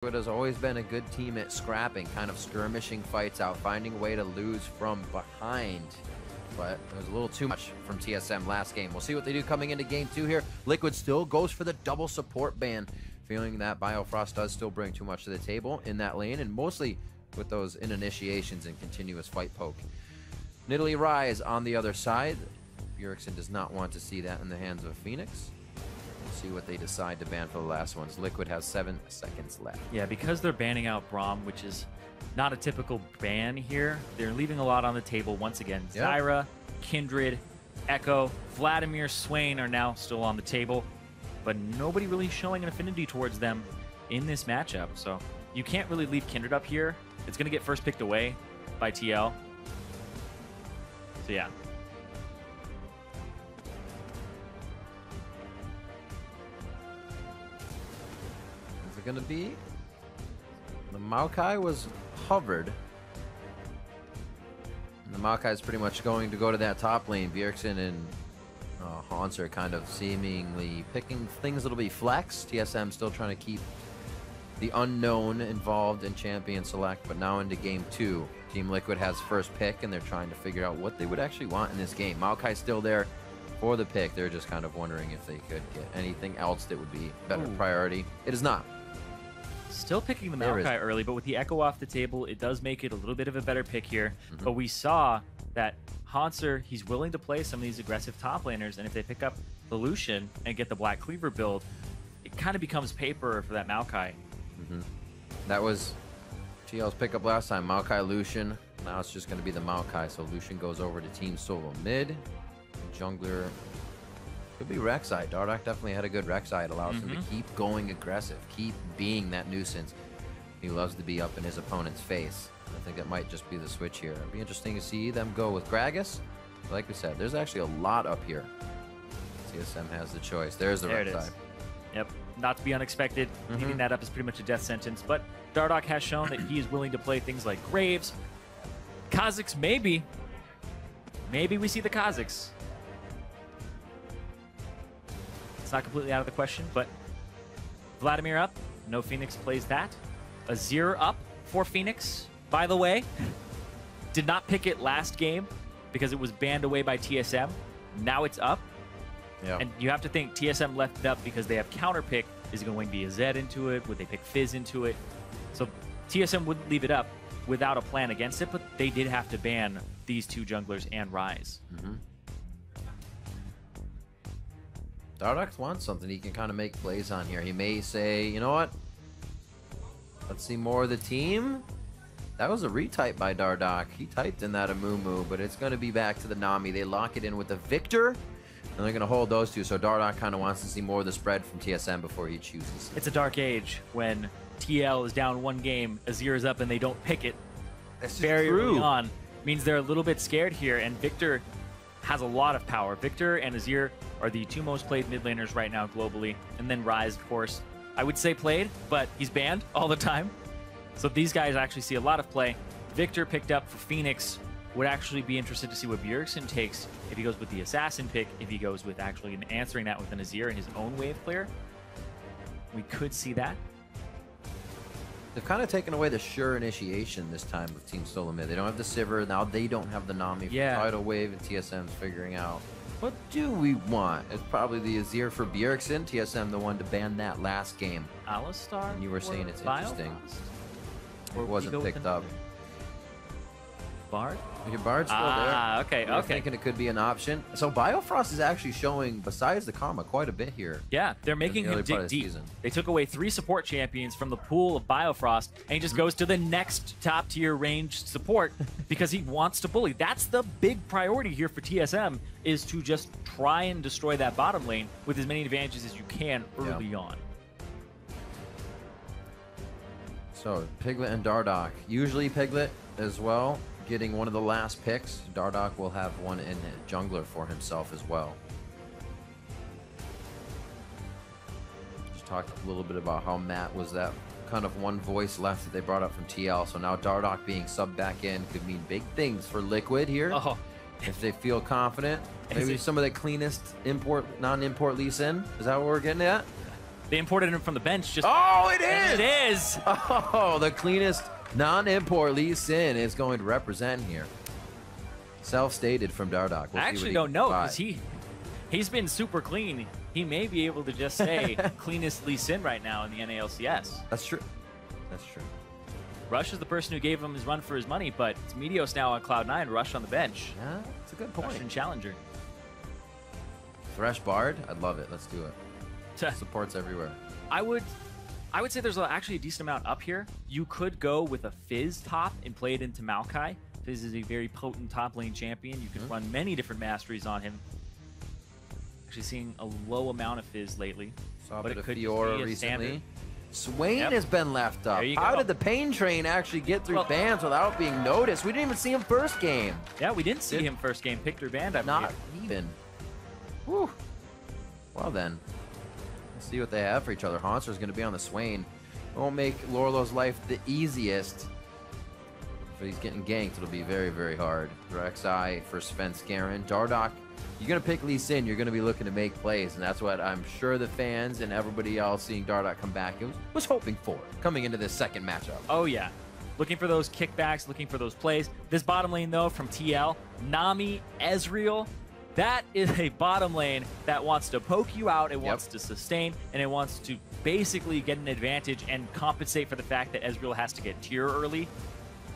It has always been a good team at scrapping, kind of skirmishing fights out, finding a way to lose from behind. But it was a little too much from TSM last game. We'll see what they do coming into game 2 here. Liquid still goes for the double support ban, feeling that Biofrost does still bring too much to the table in that lane, and mostly with those initiations and continuous fight poke. Nidalee Rise on the other side. Bjergsen does not want to see that in the hands of Phoenix. We'll see what they decide to ban for the last ones. Liquid has 7 seconds left. Yeah, because they're banning out Braum, which is not a typical ban here, they're leaving a lot on the table once again. Yep. Zyra, Kindred, Echo, Vladimir, Swain are now still on the table, but nobody really showing an affinity towards them in this matchup. So you can't really leave Kindred up here. It's going to get first picked away by TL. So yeah. Is it going to be? The Maokai was hovered. And the Maokai is pretty much going to go to that top lane. Bjergsen and Hans are kind of seemingly picking things that'll be flex. TSM still trying to keep the unknown involved in champion select, but now into game 2. Team Liquid has first pick, and they're trying to figure out what they would actually want in this game. Maokai's still there for the pick. They're just kind of wondering if they could get anything else that would be better priority. It is not. Still picking the Maokai early, but with the Echo off the table, it does make it a little bit of a better pick here. But we saw that Hanser, he's willing to play some of these aggressive top laners, and if they pick up the Lucian and get the Black Cleaver build, it kind of becomes paper for that Maokai. That was TL's pickup last time, Maokai Lucian. Now it's just going to be the Maokai, so Lucian goes over to Team SoloMid. Jungler could be Rek'Sai. Dardoch definitely had a good Rek'Sai. It allows him to keep going aggressive, keep being that nuisance. He loves to be up in his opponent's face. I think that might just be the switch here. It'd be interesting to see them go with Gragas. Like we said, there's actually a lot up here. TSM has the choice. There's the Rek'Sai. Yep, not to be unexpected. Leaving that up is pretty much a death sentence, but Dardoch has shown that he is willing to play things like Graves. Kha'Zix, maybe. Maybe we see the Kha'Zix. It's not completely out of the question, but Vladimir up. No Phoenix plays that. Azir up for Phoenix, by the way. Did not pick it last game because it was banned away by TSM. Now it's up. Yeah. And you have to think TSM left it up because they have counter pick. Is it going to be a Zed into it? Would they pick Fizz into it? So TSM wouldn't leave it up without a plan against it, but they did have to ban these two junglers and Rise. Dardoch wants something he can kind of make plays on here. He may say, you know what? Let's see more of the team. That was a retype by Dardoch. He typed in that Amumu, but it's going to be back to the Nami. They lock it in with the Victor. And they're going to hold those two, so Dardoch kind of wants to see more of the spread from TSM before he chooses. It's a dark age when TL is down one game, Azir is up, and they don't pick it. That's very early on. Means they're a little bit scared here, and Victor has a lot of power. Victor and Azir are the two most played mid laners right now globally, and then Rise, of course. I would say played, but he's banned all the time. So these guys actually see a lot of play. Victor picked up for Phoenix. Would actually be interested to see what Bjergsen takes if he goes with the Assassin pick, if he goes with actually answering that with an Azir and his own wave clear. We could see that. They've kind of taken away the sure initiation this time with Team SoloMid. They don't have the Sivir. Now they don't have the Nami for tidal wave, and TSM's figuring out what do we want. It's probably the Azir for Bjergsen. TSM the one to ban that last game. Alistar? And you were saying it's interesting. Or it wasn't picked up. Bard? Your Bard's still there. Okay, We're thinking it could be an option. So Biofrost is actually showing, besides the karma, quite a bit here. Yeah, they're making him dig deep. They took away 3 support champions from the pool of Biofrost, and he just goes to the next top-tier ranged support because he wants to bully. That's the big priority here for TSM, is to just try and destroy that bottom lane with as many advantages as you can early on. So Piglet and Dardoch. Usually Piglet as well, getting one of the last picks. Dardoch will have one in jungler for himself as well. Just talked a little bit about how Matt was that kind of one voice left that they brought up from TL. So now Dardoch being subbed back in could mean big things for Liquid here. If they feel confident. Maybe some of the cleanest import, non-import Lee Sin. Is that what we're getting at? They imported him from the bench. Just oh, it is! It is! Oh, the cleanest non-import Lee Sin is going to represent here. Self-stated from Dardoch. I actually don't know, because he's been super clean. He may be able to just say cleanest Lee Sin right now in the NALCS. That's true. That's true. Rush is the person who gave him his run for his money, but it's Meteos now on Cloud9, Rush on the bench. Yeah, that's a good point. Russian challenger. Thresh Bard? I'd love it. Let's do it. Supports everywhere. I would say there's actually a decent amount up here. You could go with a Fizz top and play it into Maokai. Fizz is a very potent top lane champion. You can run many different masteries on him. Actually seeing a low amount of Fizz lately. Saw a but bit it of could Fiora be a recently. standard. Swain Yep. has been left up. How did the Pain Train actually get through bans without being noticed? We didn't even see him first game. Yeah, we didn't see him first game pick through band, I believe. Not even. Whew. Well then, let's see what they have for each other. Haunter's going to be on the Swain. Won't make Lorlo's life the easiest. If he's getting ganked, it'll be very, very hard. Rek'Sai for Svenskeren. Dardoch, you're going to pick Lee Sin. You're going to be looking to make plays, and that's what I'm sure the fans and everybody else seeing Dardoch come back was hoping for coming into this second matchup. Oh, yeah. Looking for those kickbacks, looking for those plays. This bottom lane, though, from TL, Nami, Ezreal, that is a bottom lane that wants to poke you out, it wants to sustain, and it wants to basically get an advantage and compensate for the fact that Ezreal has to get tier early.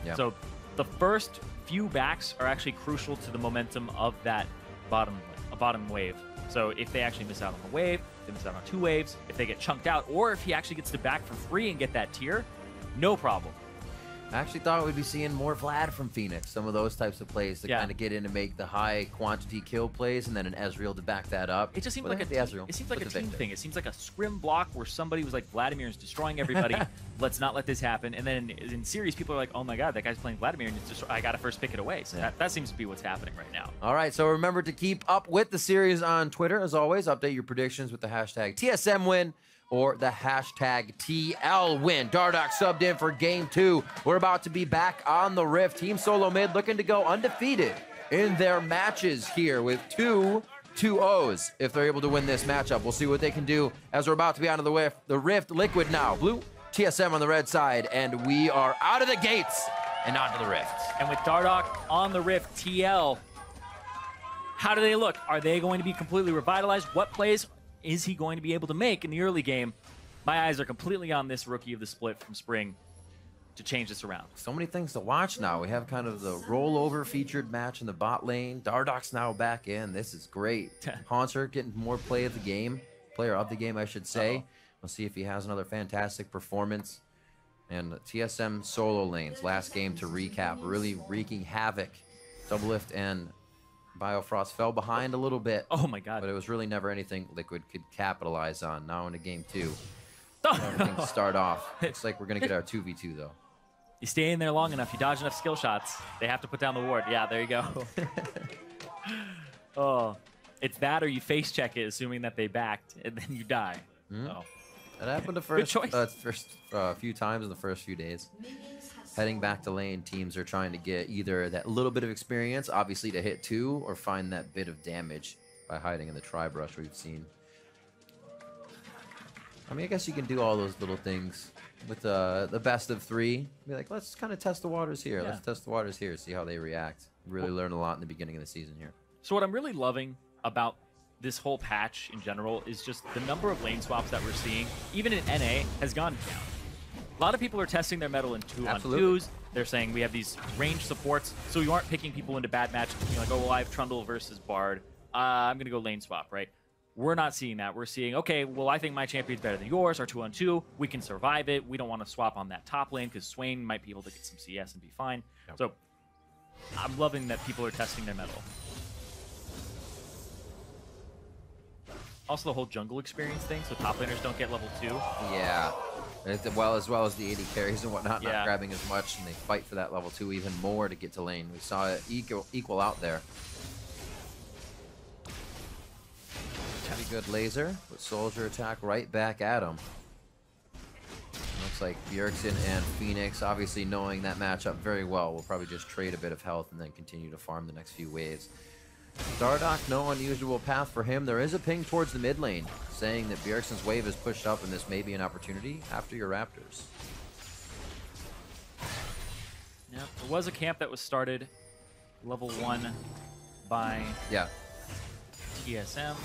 Yep. So the first few backs are actually crucial to the momentum of that bottom wave. So if they actually miss out on the wave, they miss out on 2 waves, if they get chunked out, or if he actually gets to back for free and get that tier, no problem. I actually thought we'd be seeing more Vlad from Phoenix, some of those types of plays to kind of get in to make the high quantity kill plays, and then an Ezreal to back that up. It just seems like a team thing. It seems like a scrim block where somebody was like, Vladimir is destroying everybody. Let's not let this happen. And then in series, people are like, oh my god, that guy's playing Vladimir, and it's just, I gotta first pick it away. So that seems to be what's happening right now. All right, so remember to keep up with the series on Twitter. As always, update your predictions with the hashtag TSM win or the hashtag TL win. Dardoch subbed in for game 2. We're about to be back on the Rift. Team SoloMid looking to go undefeated in their matches here with 2 2-0s if they're able to win this matchup. We'll see what they can do as we're about to be onto the Rift. Liquid now. Blue, TSM on the red side, and we are out of the gates and onto the Rift. And with Dardoch on the Rift, TL, how do they look? Are they going to be completely revitalized? What plays is he going to be able to make in the early game? My eyes are completely on this rookie of the split from Spring to change this around. So many things to watch now. We have kind of the rollover featured match in the bot lane. Dardoch's now back in. This is great. Haunter getting more player of the game, I should say. We'll see if he has another fantastic performance. And TSM solo lanes, last game to recap, really wreaking havoc. Doublelift and Biofrost fell behind a little bit. Oh my god. But it was really never anything Liquid could capitalize on. Now into game 2. Everything to start off. Looks like we're going to get our 2v2 though. You stay in there long enough, you dodge enough skill shots, they have to put down the ward. Yeah, there you go. Oh, it's that or you face check it, assuming that they backed, and then you die. Oh. That happened the first few times in the first few days. Heading back to lane, teams are trying to get either that little bit of experience, obviously to hit 2, or find that bit of damage by hiding in the tri-brush we've seen. I mean, I guess you can do all those little things with the best of 3. Be like, let's kind of test the waters here. Yeah. Let's test the waters here, see how they react. Really learn a lot in the beginning of the season here. So what I'm really loving about this whole patch in general is just the number of lane swaps that we're seeing, even in NA, has gone down. A lot of people are testing their metal in 2-on-2s. They're saying we have these range supports, so we aren't picking people into bad matches. You're like, oh, well, I have Trundle versus Bard. I'm going to go lane swap, right? We're not seeing that. We're seeing, okay, well, I think my champion's better than yours, our 2-on-2. We can survive it. We don't want to swap on that top lane because Swain might be able to get some CS and be fine. Yep. So I'm loving that people are testing their metal. Also, the whole jungle experience thing, so top laners don't get level 2. Yeah. As well as the AD carries and whatnot, not grabbing as much, and they fight for that level 2 even more to get to lane. We saw it equal out there. Pretty good laser, but Soldier attack right back at him. Looks like Bjergsen and Phoenix, obviously knowing that matchup very well, will probably just trade a bit of health and then continue to farm the next few waves. Dardoch, no unusual path for him. There is a ping towards the mid lane, saying that Bjergsen's wave is pushed up and this may be an opportunity after your Raptors. Yeah, there was a camp that was started level 1 by TSM.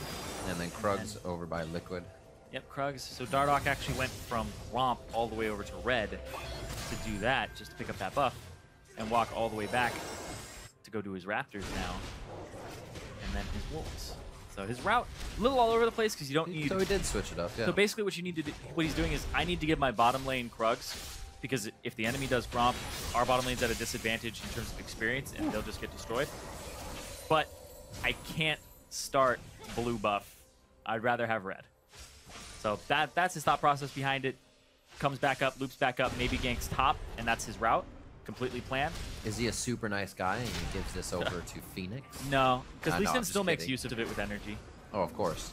And then Krug's over by Liquid. Yep, Krugs. So Dardoch actually went from Romp all the way over to Red to do that, just to pick up that buff, and walk all the way back to go do his Raptors now, and then his Wolves. So his route, a little all over the place because you don't need... So he did switch it up, yeah. So basically what you need to do, what he's doing is, I need to give my bottom lane Krugs, because if the enemy does Romp, our bottom lane's at a disadvantage in terms of experience, and they'll just get destroyed. But I can't start blue buff. I'd rather have red. So that's his thought process behind it. Comes back up, loops back up, maybe ganks top, and that's his route. Completely planned. Is he a super nice guy and he gives this over to Phoenix? No, because Lee no, Sin still makes use of it with energy. Oh, of course.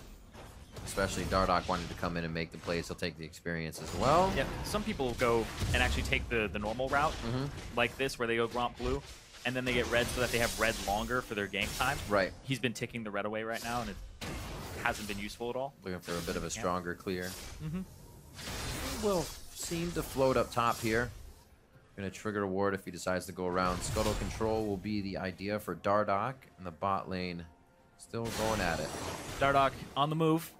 Especially Dardoch wanted to come in and make the plays. He'll take the experience as well. Yeah, some people go and actually take the normal route, like this, where they go Gromp blue, and then they get red so that they have red longer for their gank time. Right. He's been ticking the red away right now, and it hasn't been useful at all. Looking for a bit of a stronger clear. Will seem to float up top here. Gonna trigger a ward if he decides to go around. Scuttle control will be the idea for Dardoch, and the bot lane still going at it. Dardoch on the move.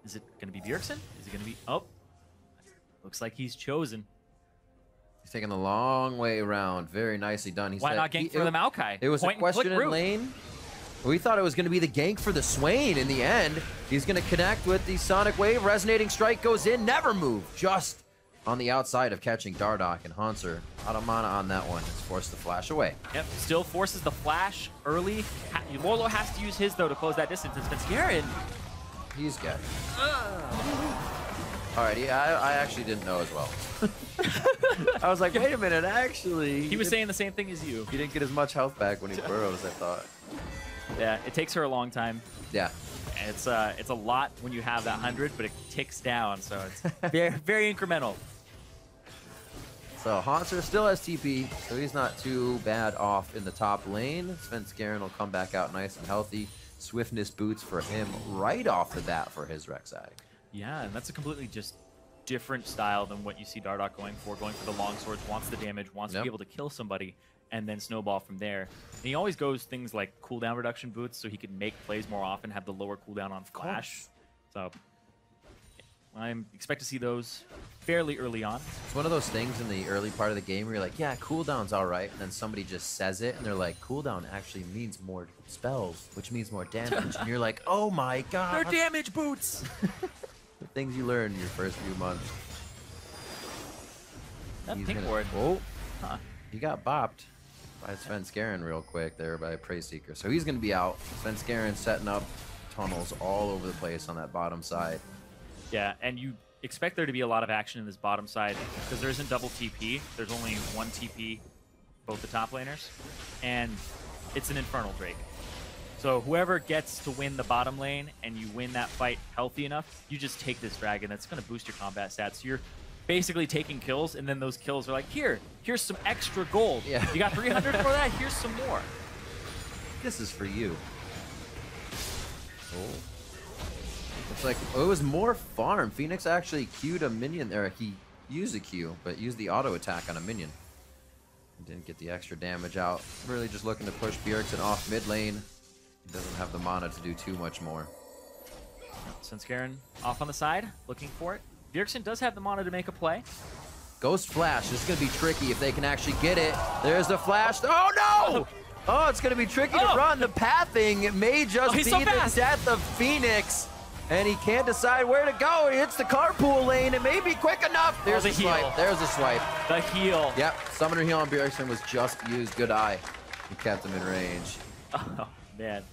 Is it gonna be Bjergsen? Is it gonna be... Oh. Looks like he's chosen. He's taking the long way around. Very nicely done. Why not gank for the Maokai? It was a question in lane. We thought it was going to be the gank for the Swain in the end. He's going to connect with the Sonic Wave. Resonating Strike goes in. Never move. Just on the outside of catching Dardoch, and Hanser out of mana on that one. It's forced to flash away. Yep, still forces the flash early. Warlow has to use his, though, to close that distance. It's been scary. He's good. Alright, yeah, I actually didn't know as well. I was like, wait a minute, actually. He was saying the same thing as you. He didn't get as much health back when he burrows, I thought. Yeah, it takes her a long time. Yeah. It's a lot when you have that 100, but it ticks down, so it's very, very incremental. So Hanser still has TP, so he's not too bad off in the top lane. Svenskeren will come back out nice and healthy. Swiftness boots for him right off the bat for his Rek'Sai. Yeah, and that's a completely just different style than what you see Dardoch going for the long swords, wants the damage, wants to be able to kill somebody, and then snowball from there. And he always goes things like cooldown reduction boots so he can make plays more often, have the lower cooldown on flash. So I expect to see those fairly early on. It's one of those things in the early part of the game where you're like, yeah, cooldown's all right, and then somebody just says it, and they're like, cooldown actually means more spells, which means more damage, and you're like, oh my god. They're damage boots! The things you learn in your first few months. That pink ward. Oh, he got bopped by Svenskeren real quick there by Prey Seeker. So he's going to be out. Svenskeren setting up tunnels all over the place on that bottom side. Yeah, and you expect there to be a lot of action in this bottom side because there isn't double TP. There's only one TP, both the top laners, and it's an Infernal Drake. So whoever gets to win the bottom lane and you win that fight healthy enough, you just take this dragon. That's going to boost your combat stats. You're basically taking kills, and then those kills are like, here's some extra gold. Yeah. You got 300 for that? Here's some more. This is for you. Oh. It's like, it was more farm. Phoenix actually Q'd a minion there. He used a Q, but used the auto attack on a minion. Didn't get the extra damage out. Really just looking to push Bjergsen off mid lane. He doesn't have the mana to do too much more. Svenskeren off on the side, looking for it. Bjergsen does have the mana to make a play. Ghost Flash. This is going to be tricky if they can actually get it. There's the flash. Oh, no! Oh, it's going to be tricky to run. The pathing may just be the death of Phoenix. And he can't decide where to go. He hits the carpool lane. It may be quick enough. There's a swipe. There's a swipe. The heal. Yep. Summoner heal on Bjergsen was just used. Good eye. He kept him in range. Oh, man.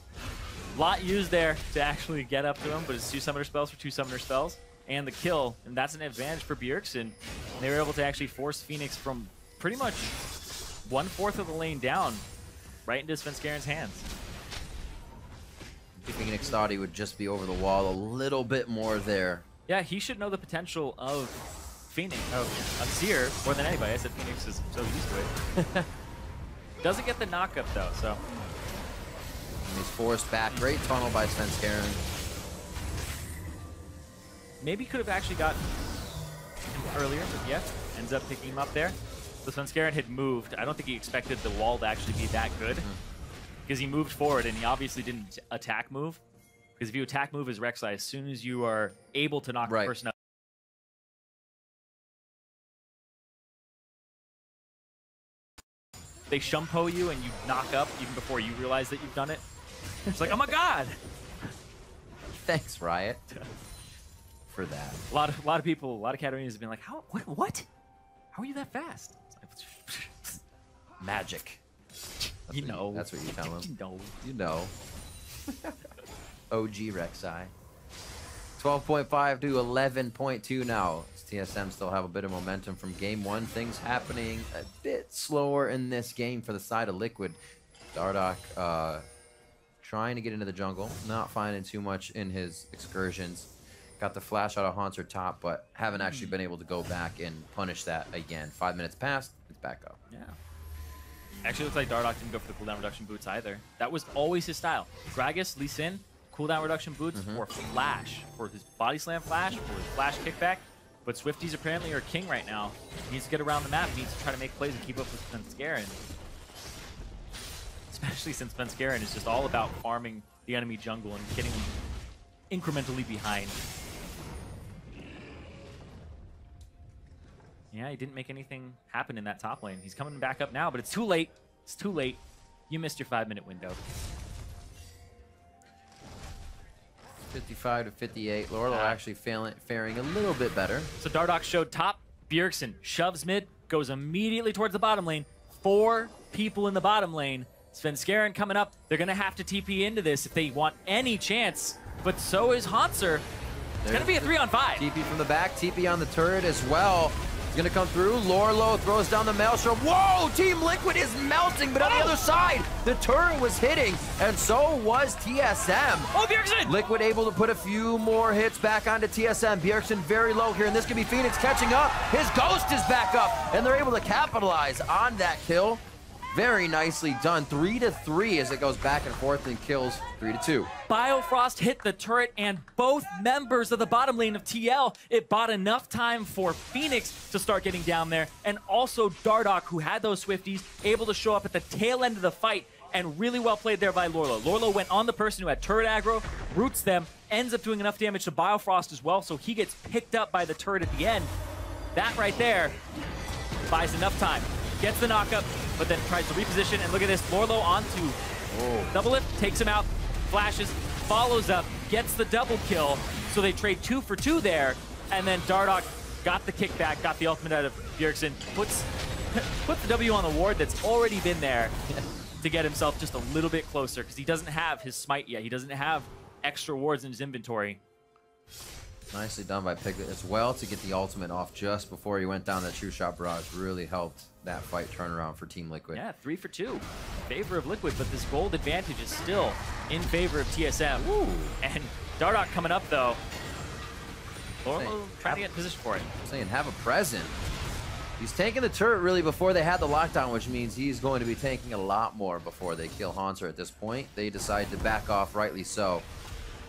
Lot used there to actually get up to him, but it's 2 summoner spells for 2 summoner spells. And the kill, and that's an advantage for Bjergsen. They were able to actually force Phoenix from pretty much 1/4 of the lane down, right into Svenskeren's hands. Phoenix thought he would just be over the wall a little bit more there. Yeah, he should know the potential of Phoenix, of Seer, more than anybody. I said Phoenix is so used to it. Doesn't get the knockup, though, so And he's forced back. Great tunnel by Svenskeren. Maybe could have actually got him earlier, but yeah, ends up picking him up there. So Svenskeren had moved. I don't think he expected the wall to actually be that good because he moved forward and he obviously didn't attack move. Because if you attack move as Rek'Sai, as soon as you are able to knock the person out, they shumpo you and you knock up even before you realize that you've done it. It's like, oh my god! Thanks, Riot, for that. A lot of people, a lot of Katarina's have been like, how? What? How are you that fast? It's like, magic. You know. That's what you tell him. You know. You know. OG Rek'Sai. 12.5 to 11.2 now. TSM still have a bit of momentum from game one. Things happening a bit slower in this game for the side of Liquid. Dardoch trying to get into the jungle, not finding too much in his excursions. Got the flash out of Haunter top, but haven't actually been able to go back and punish that again. 5 minutes passed, it's back up. Yeah. Actually, looks like Dardoch didn't go for the cooldown reduction boots either. That was always his style. Gragas, Lee Sin, cooldown reduction boots or flash. For his body slam flash, or his flash kickback. But Swifties apparently are king right now. He needs to get around the map. He needs to try to make plays and keep up with Svenskeren. Especially since Svenskeren is just all about farming the enemy jungle and getting them incrementally behind. Yeah, he didn't make anything happen in that top lane. He's coming back up now, but it's too late. It's too late. You missed your 5-minute window. 55 to 58. Lorlo actually faring a little bit better. So Dardoch showed top. Bjergsen shoves mid, goes immediately towards the bottom lane. 4 people in the bottom lane. Svenskeren coming up. They're going to have to TP into this if they want any chance. But so is Haunter. It's going to be a 3-on-5. TP from the back. TP on the turret as well. Gonna come through. Lorlo throws down the Maelstrom. Whoa! Team Liquid is melting, but on the other side, the turret was hitting, and so was TSM. Oh, Bjergsen! Liquid able to put a few more hits back onto TSM. Bjergsen very low here, and this could be Phoenix catching up. His Ghost is back up, and they're able to capitalize on that kill. Very nicely done. 3-3 as it goes back and forth and kills 3-2. Biofrost hit the turret and both members of the bottom lane of TL. It bought enough time for Phoenix to start getting down there. And also Dardoch, who had those Swifties, able to show up at the tail end of the fight. And really well played there by Lorlo. Lorlo went on the person who had turret aggro, roots them, ends up doing enough damage to Biofrost as well. So he gets picked up by the turret at the end. That right there buys enough time. Gets the knockup, but then tries to reposition. And look at this, Lorlo onto double lift, takes him out, flashes, follows up, gets the double kill. So they trade 2 for 2 there. And then Dardoch got the kickback, got the ultimate out of Bjergsen, puts the W on the ward that's already been there to get himself just a little bit closer because he doesn't have his smite yet. He doesn't have extra wards in his inventory. Nicely done by Piglet as well to get the ultimate off just before he went down. That true shot barrage really helped that fight turn around for Team Liquid. Yeah, 3 for 2 in favor of Liquid, but this gold advantage is still in favor of TSM. Ooh. And Dardoch coming up though. Lorlo trying to get in position for it. Saying have a present. He's tanking the turret really before they had the lockdown, which means he's going to be tanking a lot more before they kill Haunter at this point. They decide to back off, rightly so.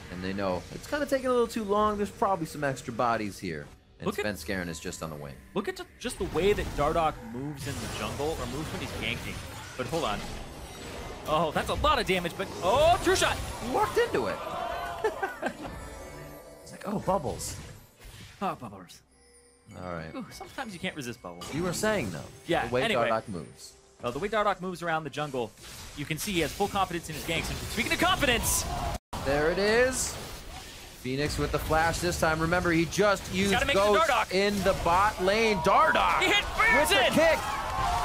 And they know it's kind of taking a little too long. There's probably some extra bodies here. And Svenskeren is just on the wing. Look at just the way that Dardoch moves in the jungle, or moves when he's ganking. But hold on. Oh, that's a lot of damage, but oh, true shot! He walked into it. It's like, oh, bubbles. Oh, bubbles. All right. Ooh, sometimes you can't resist bubbles. You were saying, though, yeah, the way anyway. Dardoch moves. Well, the way Dardoch moves around the jungle, you can see he has full confidence in his ganks. And speaking of confidence, there it is. Phoenix with the flash this time. Remember, he just used Ghost in the bot lane. Dardoch he hit with the kick.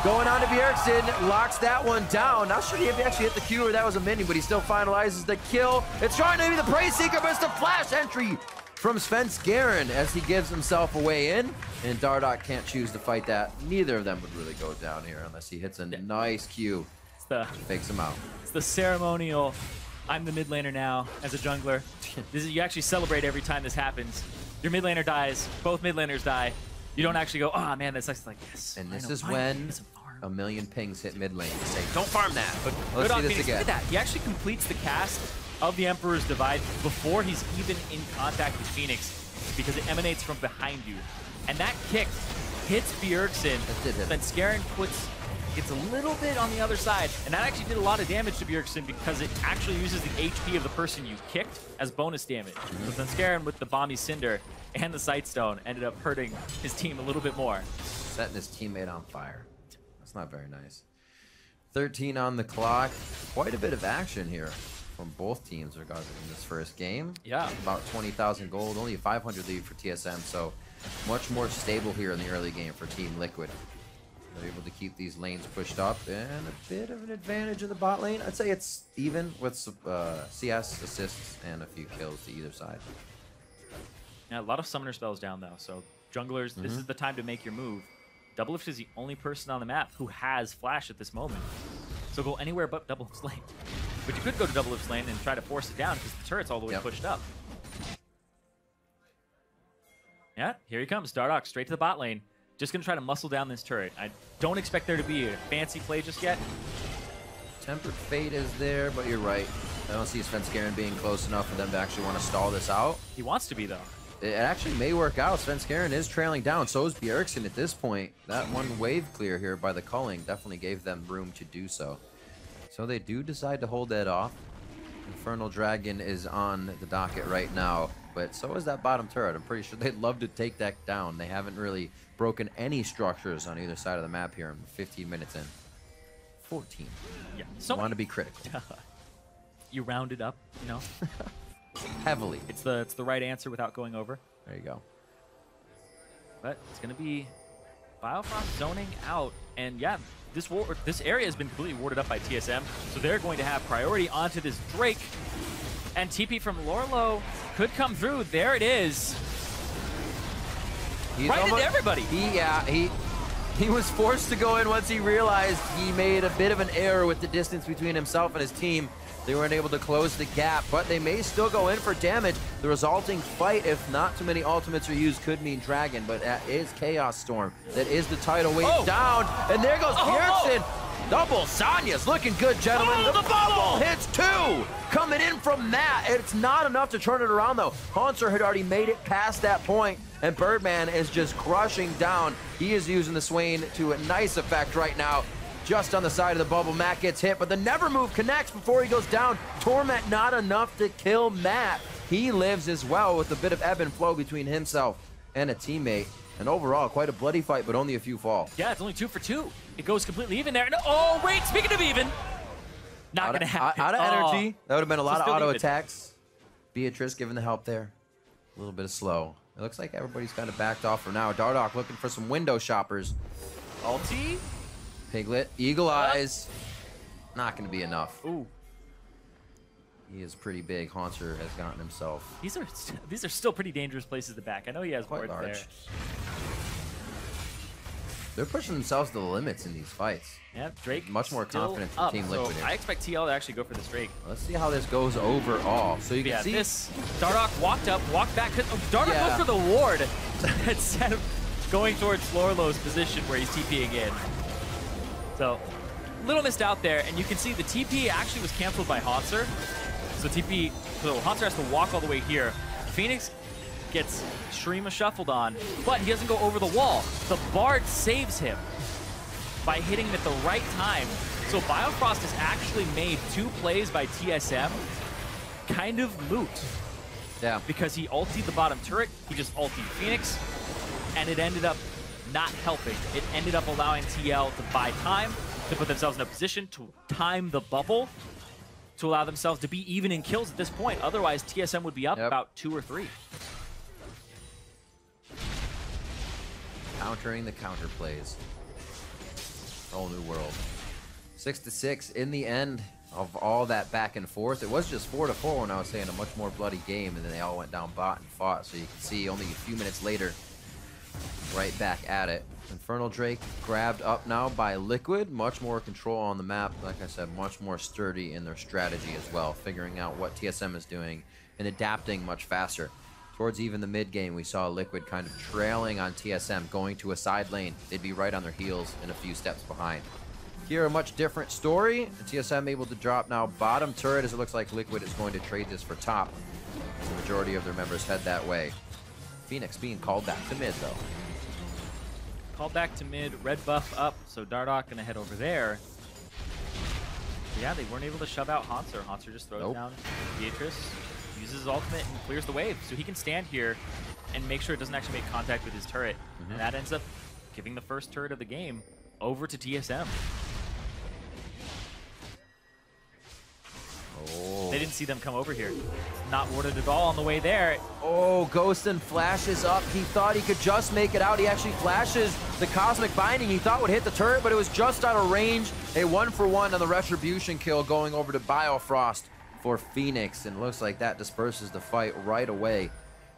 Going on to Bjergsen, locks that one down. Not sure if he actually hit the Q or that was a mini, but he still finalizes the kill. It's trying to be the Praise Seeker, but it's the flash entry from Svenskeren as he gives himself a way in. And Dardoch can't choose to fight that. Neither of them would really go down here unless he hits a nice Q. Fakes him out. It's the ceremonial, I'm the mid laner now as a jungler. This is, you actually celebrate every time this happens. Your mid laner dies, both mid laners die. You don't actually go, oh man, that's like, yes. And this is when a million pings hit mid lane to say, don't farm that. But Let's good on see this Phoenix. again. Look at that. He actually completes the cast of the Emperor's Divide before he's even in contact with Phoenix because it emanates from behind you. And that kick hits Bjergsen. Then Scarin gets a little bit on the other side. And that actually did a lot of damage to Bjergsen because it actually uses the HP of the person you kicked as bonus damage. But then Scarin with the Bomby Cinder and the Sightstone ended up hurting his team a little bit more. Setting his teammate on fire. That's not very nice. 13 on the clock. Quite a bit of action here from both teams regarding this first game. Yeah. About 20,000 gold, only a 500 lead for TSM, so much more stable here in the early game for Team Liquid. They're able to keep these lanes pushed up and a bit of an advantage in the bot lane. I'd say it's even with CS assists and a few kills to either side. Yeah, a lot of summoner spells down though, so junglers, this is the time to make your move. Doublelift is the only person on the map who has flash at this moment. So go anywhere but Doublelift's lane. But you could go to Doublelift's lane and try to force it down because the turret's all the way pushed up. Yeah, here he comes. Dardoch straight to the bot lane. Just going to try to muscle down this turret. I don't expect there to be a fancy play just yet. Tempered Fate is there, but you're right. I don't see Svenskeren being close enough for them to actually want to stall this out. He wants to be, though. It actually may work out. Svenskeren is trailing down. So is Bjergsen at this point. That one wave clear here by the culling definitely gave them room to do so. So they do decide to hold that off. Infernal Dragon is on the docket right now, but so is that bottom turret. I'm pretty sure they'd love to take that down. They haven't really broken any structures on either side of the map here in 15 minutes in. 14. Yeah. So want to be critical. You round it up, you know? Heavily. It's the right answer without going over. There you go. But it's going to be Biofrost zoning out. And yeah, this area has been completely warded up by TSM. So they're going to have priority onto this Drake. And TP from Lorlo could come through. There it is. He's right into everybody. He was forced to go in once he realized he made a bit of an error with the distance between himself and his team. They weren't able to close the gap, but they may still go in for damage. The resulting fight, if not too many ultimates are used, could mean Dragon, but that is Chaos Storm. That is the tidal wave down, and there goes Bjergsen. Double Sonya's looking good, gentlemen. The bubble hits two. Coming in from that. It's not enough to turn it around, though. Haunter had already made it past that point, and Birdman is just crushing down. He is using the Swain to a nice effect right now. Just on the side of the bubble, Matt gets hit, but the Never Move connects before he goes down. Torment not enough to kill Matt. He lives as well with a bit of ebb and flow between himself and a teammate. And overall, quite a bloody fight, but only a few fall. Yeah, it's only 2 for 2. It goes completely even there. Oh, wait, speaking of even. Not going to happen. Out of energy. That would have been a lot of auto even. attacks. Beatrice giving the help there. A little bit of slow. It looks like everybody's kind of backed off for now. Dardoch looking for some window shoppers. Ulti. Piglet, Eagle Eyes. Not going to be enough. Ooh. He is pretty big. Haunter has gotten himself. These are still pretty dangerous places to back. I know he has quite ward large. there. They're pushing themselves to the limits in these fights. Yeah, Drake much more confident for Team Liquid here. I expect TL to actually go for this Drake. Let's see how this goes overall. So you can see this. Dardoch walked up, walked back. Dardoch goes for the ward instead of going towards Lorlo's position where he's TPing in. So, little missed out there, and you can see the TP actually was canceled by Haunter. So Haunter has to walk all the way here. Phoenix gets Shreema shuffled on, but he doesn't go over the wall. The Bard saves him by hitting him at the right time. So Biofrost has actually made 2 plays by TSM kind of moot. Yeah. Because he ultied the bottom turret, he just ultied Phoenix, and it ended up not helping. It ended up allowing TL to buy time, to put themselves in a position to time the bubble, to allow themselves to be even in kills at this point. Otherwise, TSM would be up about 2 or 3. Countering the counter plays. Whole new world. 6-6 in the end of all that back and forth. It was just 4-4 when I was saying a much more bloody game, and then they all went down bot and fought. So you can see only a few minutes later, right back at it. Infernal Drake grabbed up now by Liquid. Much more control on the map. Like I said, much more sturdy in their strategy as well, figuring out what TSM is doing and adapting much faster to towards even the mid game, we saw Liquid kind of trailing on TSM, going to a side lane. They'd be right on their heels and a few steps behind. Here, a much different story. TSM able to drop now bottom turret, as it looks like Liquid is going to trade this for top. The majority of their members head that way. Phoenix being called back to mid, though. Called back to mid, red buff up, so Dardoch gonna head over there. But yeah, they weren't able to shove out Hanser. Hanser just throws down Beatrice, uses his ultimate and clears the wave. So he can stand here and make sure it doesn't actually make contact with his turret. And that ends up giving the first turret of the game over to TSM. Oh. They didn't see them come over here. Not warded at all on the way there. Oh, Ghostin flashes up. He thought he could just make it out. He actually flashes the Cosmic Binding he thought would hit the turret, but it was just out of range. A 1-for-1 on the Retribution kill going over to Biofrost for Phoenix, and looks like that disperses the fight right away.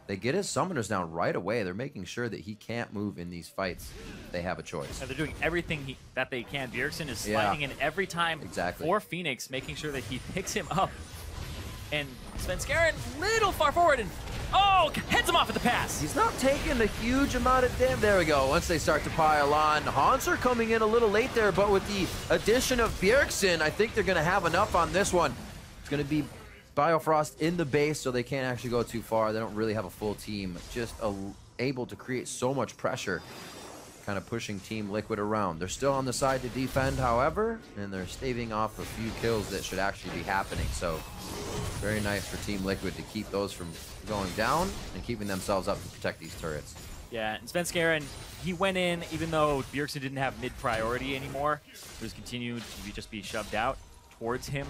They get his summoners down right away. They're making sure that he can't move in these fights. They have a choice. And they're doing everything that they can. Bjergsen is sliding in every time for Phoenix, making sure that he picks him up. And Svenskeren, little far forward, and heads him off at the pass. He's not taking a huge amount of damage. There we go. Once they start to pile on, Hanser coming in a little late there, but with the addition of Bjergsen, I think they're going to have enough on this one. It's going to be Biofrost in the base, so they can't actually go too far. They don't really have a full team. Just able to create so much pressure, kind of pushing Team Liquid around. They're still on the side to defend, however, and they're staving off a few kills that should actually be happening. So very nice for Team Liquid to keep those from going down and keeping themselves up to protect these turrets. Yeah, and Svenskeren, he went in, even though Bjergsen didn't have mid priority anymore. He was continuing to just be shoved out towards him.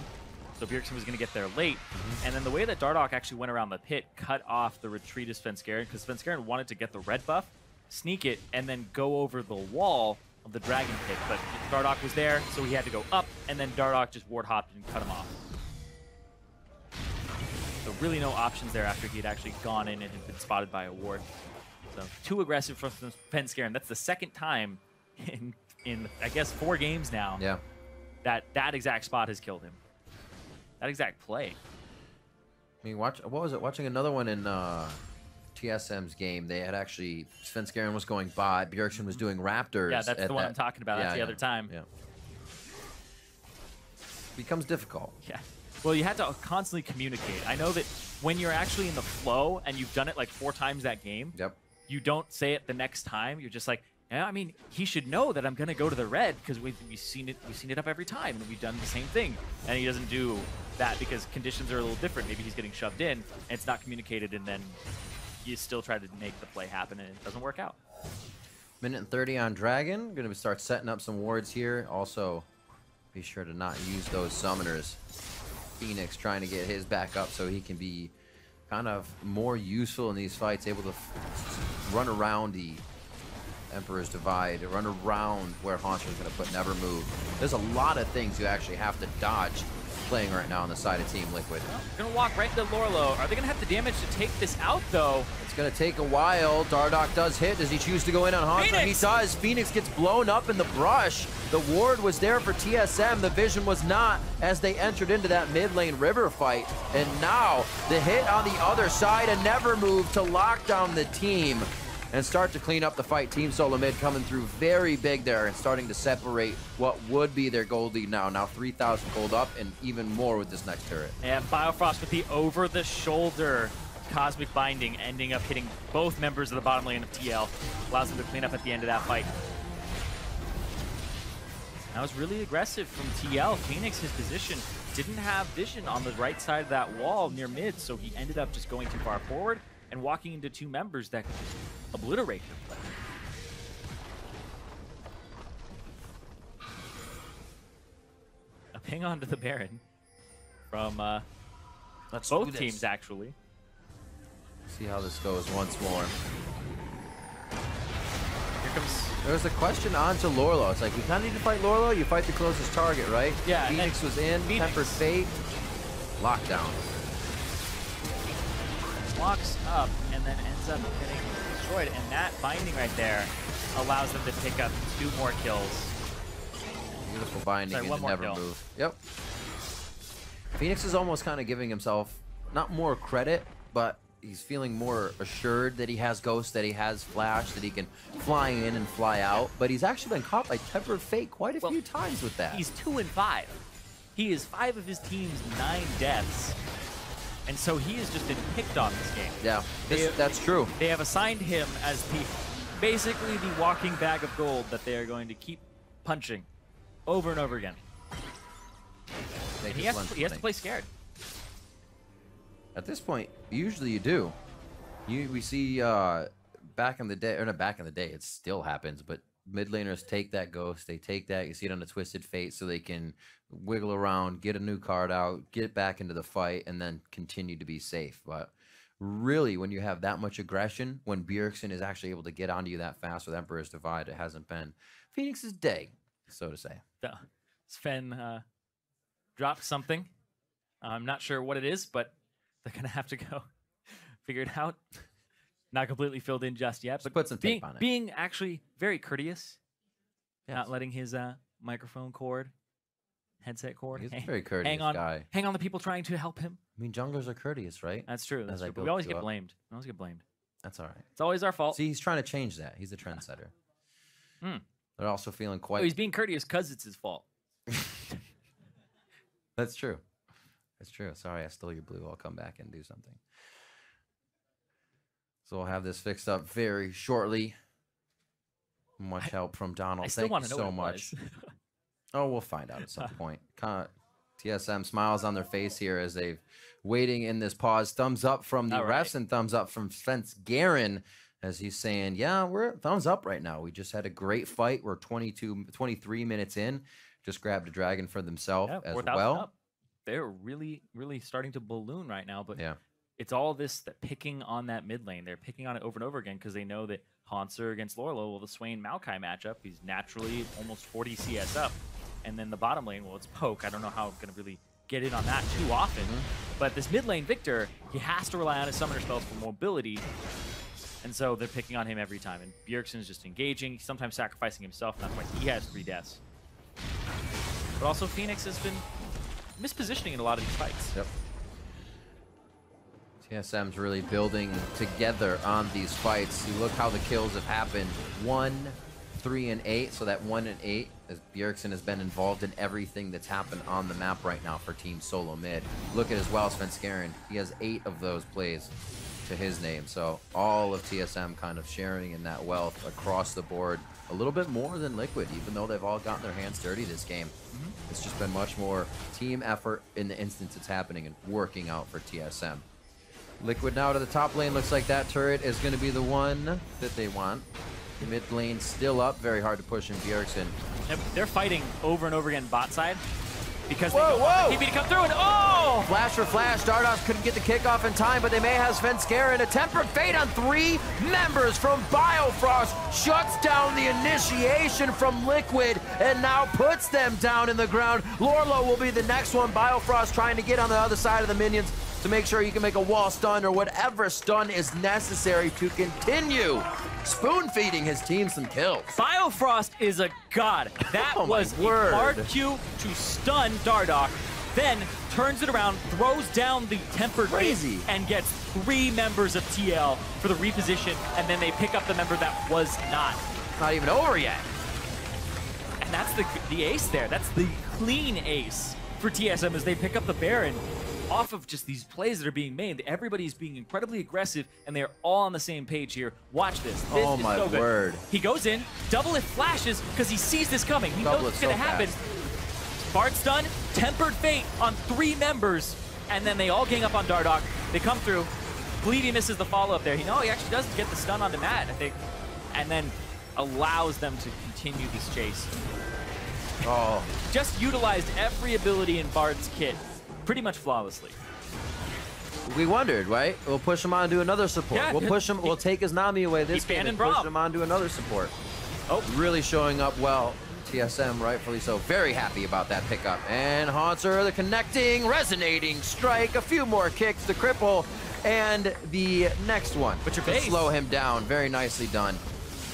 So Bjergsen was going to get there late. And then the way that Dardoch actually went around the pit cut off the retreat of Svenskeren, because Svenskeren wanted to get the red buff, sneak it, and then go over the wall of the dragon pit. But Dardoch was there, so he had to go up, and then Dardoch just ward hopped and cut him off. So really no options there after he had actually gone in and had been spotted by a ward. So too aggressive from Svenskeren. That's the second time in I guess 4 games now that exact spot has killed him. That exact play. I mean, what was it? Watching another one in TSM's game, they had actually, Svenskeren was going bot, Bjergsen was doing Raptors. Yeah, that's the one I'm talking about. That's the other time. Yeah. Becomes difficult. Yeah. Well, you had to constantly communicate. I know that when you're actually in the flow and you've done it like 4 times that game, you don't say it the next time. You're just like, yeah, I mean, he should know that I'm going to go to the red because we've seen it up every time and we've done the same thing. And he doesn't do that because conditions are a little different. Maybe he's getting shoved in and it's not communicated, and then you still try to make the play happen and it doesn't work out. Minute and 30 on Dragon. Going to start setting up some wards here. Also, be sure to not use those summoners. Phoenix trying to get his back up so he can be kind of more useful in these fights, able to run around the Emperor's Divide, run around where Hanser is going to put Never Move. There's a lot of things you actually have to dodge playing right now on the side of Team Liquid. Well, going to walk right into Lorlo. Are they going to have the damage to take this out, though? It's going to take a while. Dardoch does hit. Does he choose to go in on Hanser? He does. Phoenix gets blown up in the brush. The ward was there for TSM. The vision was not as they entered into that mid lane river fight. And now the hit on the other side, a Never Move to lock down the team and start to clean up the fight. Team SoloMid coming through very big there and starting to separate what would be their gold lead now. Now 3,000 gold up and even more with this next turret. And Biofrost with the over-the-shoulder Cosmic Binding, ending up hitting both members of the bottom lane of TL. Allows them to clean up at the end of that fight. That was really aggressive from TL. Phoenix, his position, didn't have vision on the right side of that wall near mid, so he ended up just going too far forward and walking into 2 members that could just obliterate their play. A ping onto the Baron from both teams, actually. See how this goes once more. Here comes... There's a question on to Lorlo. It's like, you kind of need to fight Lorlo, you fight the closest target, right? Yeah. Phoenix was in, Tempered Fate, lockdown. Walks up and then ends up getting destroyed, and that binding right there allows them to pick up 2 more kills. Beautiful binding and Never Move. Yep. Phoenix is almost kind of giving himself not more credit, but he's feeling more assured that he has Ghost, that he has Flash, that he can fly in and fly out. But he's actually been caught by Tempered Fate quite a few times with that. He's 2-5. He is 5 of his team's 9 deaths. And so he has just been picked on this game. Yeah, that's true. They have assigned him as basically the walking bag of gold that they are going to keep punching over and over again. And he has to play scared. At this point, usually you do. We see back in the day, or not back in the day, it still happens, but mid laners take that Ghost, they take that, you see it on the Twisted Fate, so they can wiggle around, get a new card out, get back into the fight, and then continue to be safe. But really, when you have that much aggression, when Bjergsen is actually able to get onto you that fast with Emperor's Divide, it hasn't been Phoenix's day, so to say. Sven dropped something. I'm not sure what it is, but they're going to have to go figure it out. Not completely filled in just yet, but put some tape on it. Being actually very courteous, yes. Not letting his microphone cord, headset cord, he's a very courteous guy. Hang on the people trying to help him. I mean, junglers are courteous, right? That's true. That's true. But we always get blamed. That's all right. It's always our fault. See, he's trying to change that. He's a trendsetter. They're also feeling quite... Oh, he's being courteous because it's his fault. That's true. That's true. Sorry, I stole your blue. I'll come back and do something. So we'll have this fixed up very shortly. Much help from Donald. Thank you so much. Oh, we'll find out at some point. TSM smiles on their face here as they've waiting in this pause. Thumbs up from the refs and thumbs up from Spence Guerin as he's saying, yeah, we're thumbs up right now. We just had a great fight. We're 23 minutes in. Just grabbed a dragon for themselves as well. Up. They're really, really starting to balloon right now. But yeah, it's all this that picking on that mid lane. They're picking on it over and over again because they know that Hanser against Lorlo, well, the Swain Maokai matchup, he's naturally almost 40 CS up. And then the bottom lane, well, it's Poke. I don't know how I'm going to really get in on that too often. But this mid lane Victor, he has to rely on his summoner spells for mobility. And so they're picking on him every time. And Bjergsen's just engaging, sometimes sacrificing himself. Not quite. He has 3 deaths. But also Phoenix has been mispositioning in a lot of these fights. Yep. TSM's really building together on these fights. You look how the kills have happened. 1, 3, and 8. So that 1 and 8, as Bjergsen has been involved in everything that's happened on the map right now for Team SoloMid. Look at as well, Spence Guerin. He has 8 of those plays to his name. So all of TSM kind of sharing in that wealth across the board. A little bit more than Liquid, even though they've all gotten their hands dirty this game. It's just been much more team effort in the instance it's happening and working out for TSM. Liquid now to the top lane. Looks like that turret is going to be the one that they want. The mid lane still up. Very hard to push in Bjergsen. They're fighting over and over again bot side because they whoa! TP to come through and oh! Flash for flash. Dardos couldn't get the kickoff in time, but they may have Sven Guerin. A Tempered Fate on 3 members from Biofrost shuts down the initiation from Liquid and now puts them down in the ground. Lorlo will be the next one. Biofrost trying to get on the other side of the minions to make sure you can make a wall stun or whatever stun is necessary to continue spoon-feeding his team some kills. Biofrost is a god. That was a hard Q to stun Dardoch, then turns it around, throws down the Tempered Fate, and gets 3 members of TL for the reposition, and then they pick up the member that was not. Not even over yet. And that's the ace there. That's the clean ace for TSM as they pick up the Baron off of just these plays that are being made. Everybody's being incredibly aggressive, and they're all on the same page here. Watch this. This oh is my so good. word. He goes in, double it flashes because he sees this coming. He knows it's going to happen. Bard stun, Tempered Fate on 3 members, and then they all gang up on Dardoch. They come through. Bleedy misses the follow-up there. He actually does get the stun onto Matt, I think, and then allows them to continue this chase. Oh. Just utilized every ability in Bard's kit pretty much flawlessly. We wondered, right? We'll push him on to another support. Yeah, we'll push him. We'll take his Nami away this game and push him on to another support. Oh, really showing up well. TSM, rightfully so. Very happy about that pickup. And Hanser, the connecting, resonating strike. A few more kicks to cripple. And the next one. But your to base. slow him down. Very nicely done.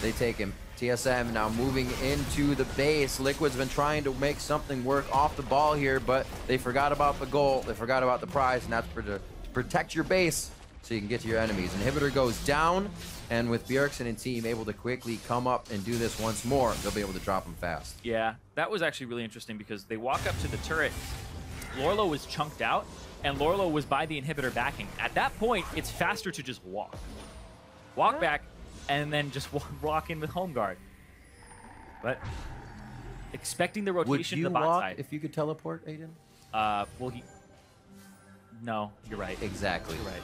They take him. TSM now moving into the base. Liquid's been trying to make something work off the ball here, but they forgot about the goal. They forgot about the prize, and that's to protect your base. so you can get to your enemies. Inhibitor goes down, and with Bjergsen and team able to quickly come up and do this once more, they'll be able to drop them fast. Yeah, that was actually really interesting because they walk up to the turret. Lorlo was chunked out, and Lorlo was by the inhibitor backing. At that point, it's faster to just walk. Walk back, and then just walk in with home guard. But expecting the rotation to the bot side. If you could teleport, Aiden? Well, no, you're right. Exactly. You're right.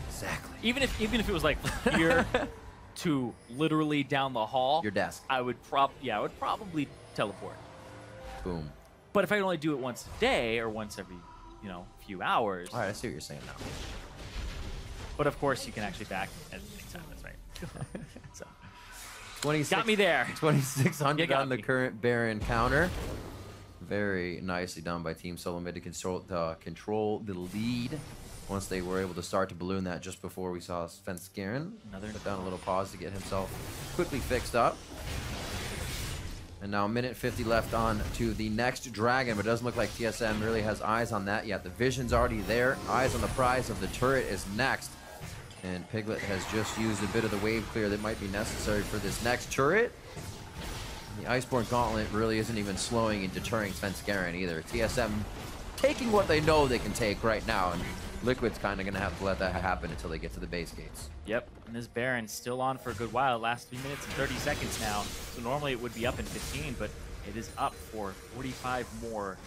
Exactly. Even if it was like here to literally down the hall, Your desk. I would probably teleport. Boom. But if I could only do it once a day or once every, few hours. All right, I see what you're saying now. But of course, you can actually back at any time. That's right. So 26, got me there. 2,600 You on the got me. current Baron counter. Very nicely done by Team SoloMid to control the lead. Once they were able to start to balloon that just before we saw Svenskeren put down a little pause to get himself quickly fixed up. And now a minute 50 left on to the next dragon, but it doesn't look like TSM really has eyes on that yet. The vision's already there. Eyes on the prize of the turret is next. And Piglet has just used a bit of the wave clear that might be necessary for this next turret. The Iceborne Gauntlet really isn't even slowing and deterring Svenskeren either. TSM taking what they know they can take right now, and Liquid's kind of going to have to let that happen until they get to the base gates. Yep, and this Baron's still on for a good while. Last 3 minutes and 30 seconds now. So normally it would be up in 15, but it is up for 45 more.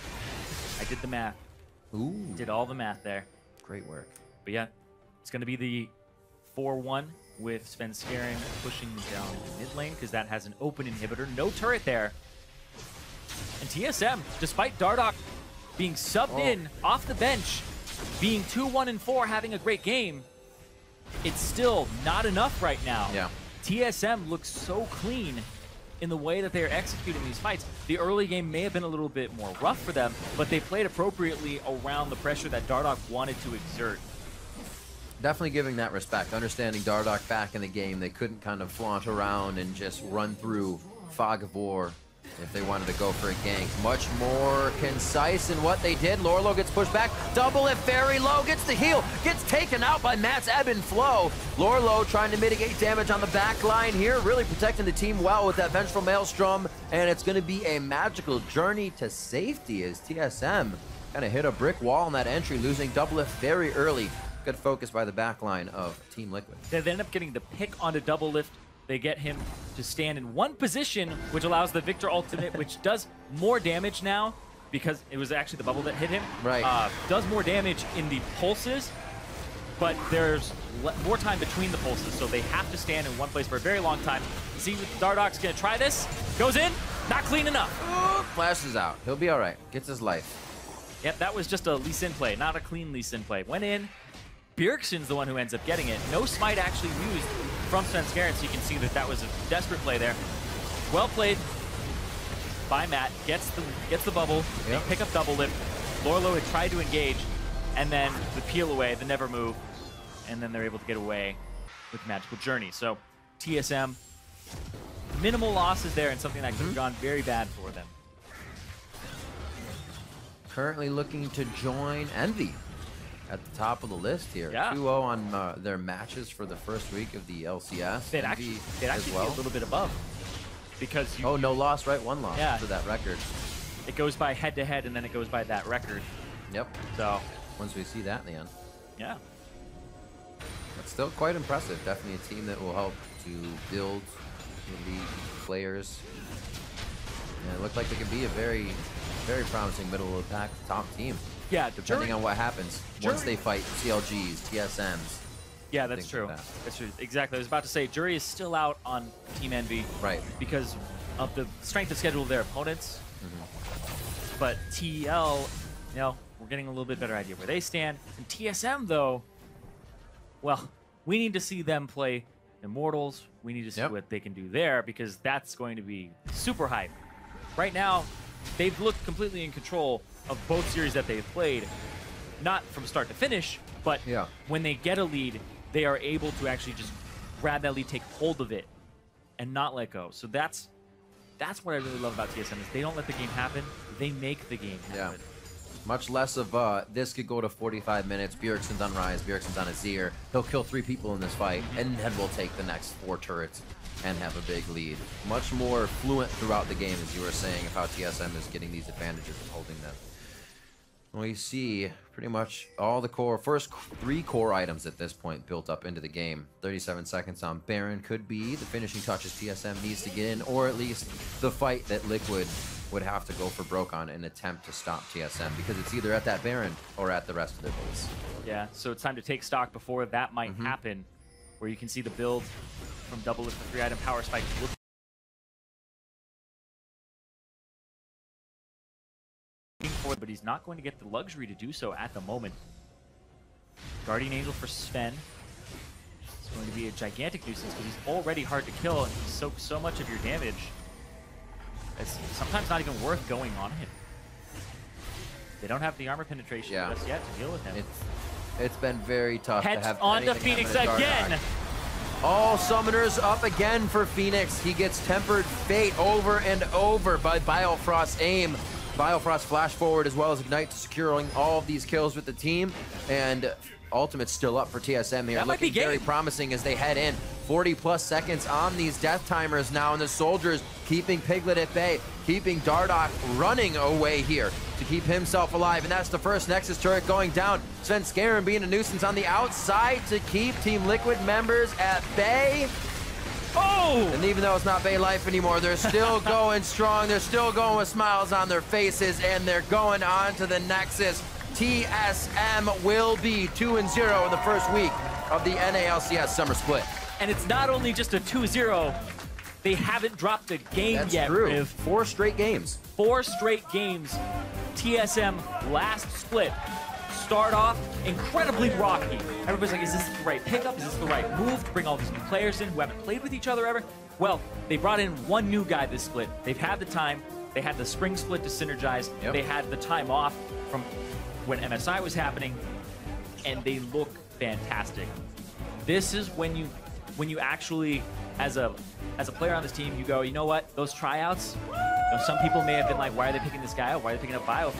I did the math. Ooh. Did all the math there. Great work. But yeah, it's going to be the 4-1 with Svenskeren pushing down into mid lane because that has an open inhibitor. No turret there. And TSM, despite Dardoch being subbed in off the bench, being 2-1-4, having a great game, it's still not enough right now. Yeah. TSM looks so clean in the way that they are executing these fights. The early game may have been a little bit more rough for them, but they played appropriately around the pressure that Dardoch wanted to exert. Definitely giving that respect. Understanding Dardoch back in the game, they couldn't kind of flaunt around and just run through Fog of War if they wanted to go for a gank. Much more concise in what they did. Lorlo gets pushed back. Double it very low. Gets the heal. Gets taken out by Matt's ebb and flow. Lorlo trying to mitigate damage on the back line here. Really protecting the team well with that Vengeful Maelstrom. And it's going to be a magical journey to safety as TSM kind of hit a brick wall on that entry, losing Double Lift very early. Good focus by the back line of Team Liquid. They end up getting the pick onto Double Lift. They get him to stand in one position, which allows the Victor ultimate, which does more damage now because it was actually the bubble that hit him. Right. Does more damage in the pulses, but there's more time between the pulses, so they have to stand in one place for a very long time. See if Dardoch's going to try this. Goes in. Not clean enough. Flashes out. He'll be all right. Gets his life. Yep, that was just a Lee Sin play, not a clean Lee Sin play. Went in. Bjergsen's the one who ends up getting it. No smite actually used from Svenskeren, so you can see that that was a desperate play there. Well played by Matt. Gets the bubble. They pick up Double Lift. Lorlo had tried to engage, and then the peel away, the never move, and then they're able to get away with Magical Journey. So TSM, minimal losses there, and something that could have gone very bad for them. Currently looking to join Envy at the top of the list here. Yeah. 2-0 on their matches for the first week of the LCS. They'd actually be a little bit above. Because you, no loss, right? One loss Yeah. for that record. it goes by head-to-head, and then it goes by that record. Yep. So, Once we see that in the end. yeah. But still quite impressive. Definitely a team that will help to build elite players. And it looked like they could be a very, very promising middle of the pack top team. Yeah, Depending on what happens once they fight CLGs, TSMs. Yeah, that's things true. like that. That's true. Exactly. I was about to say, Jury is still out on Team Envy. Right. Because of the strength of schedule of their opponents. But TL, we're getting a little bit better idea where they stand. And TSM, though, well, we need to see them play Immortals. We need to see what they can do there because that's going to be super hype. Right now, they've looked completely in control of both series that they've played. Not from start to finish, but when they get a lead, they are able to actually just grab that lead, take hold of it, and not let go. So that's what I really love about TSM is they don't let the game happen, they make the game happen. Much less of this could go to 45 minutes. Bjergsen's on Rise, Bjergsen's on Azir. He'll kill 3 people in this fight, and then we'll take the next 4 turrets and have a big lead. Much more fluent throughout the game, as you were saying, of how TSM is getting these advantages and holding them. We see pretty much all the first 3 core items at this point built up into the game. 37 seconds on Baron could be the finishing touches TSM needs to get in, or at least the fight that Liquid would have to go for broke on and attempt to stop TSM, because it's either at that Baron or at the rest of their base. Yeah, so it's time to take stock before that might happen, where you can see the build from double with the 3-item power spike. But he's not going to get the luxury to do so at the moment. Guardian Angel for Sven. It's going to be a gigantic nuisance because he's already hard to kill and he soaks so much of your damage. It's sometimes not even worth going on him. They don't have the armor penetration just yet to deal with him. It's been very tough to have onto Phoenix again. All summoners up again for Phoenix. He gets Tempered Fate over and over by Biofrost's aim. Biofrost flash forward as well as Ignite, securing all of these kills with the team, and Ultimate's still up for TSM here. That might be very promising as they head in. 40+ seconds on these death timers now, and the soldiers keeping Piglet at bay, keeping Dardoch running away here to keep himself alive, and that's the first Nexus turret going down. Sven Skaren being a nuisance on the outside to keep Team Liquid members at bay. Oh! And even though it's not Bay Life anymore, they're still going strong. They're still going with smiles on their faces, and they're going on to the Nexus. TSM will be 2-0 in the first week of the NALCS Summer Split. And it's not only just a 2-0. They haven't dropped a game yet. That's true. 4 straight games. 4 straight games. TSM last split. Start off incredibly rocky. Everybody's like, is this the right pickup? Is this the right move to bring all these new players in who haven't played with each other ever? Well, they brought in 1 new guy this split. They've had the time. They had the spring split to synergize. They had the time off from when MSI was happening, and they look fantastic. This is when you actually, as a player on this team, you go, you know what? Those tryouts, some people may have been like, why are they picking this guy up? Why are they picking up Biofrost?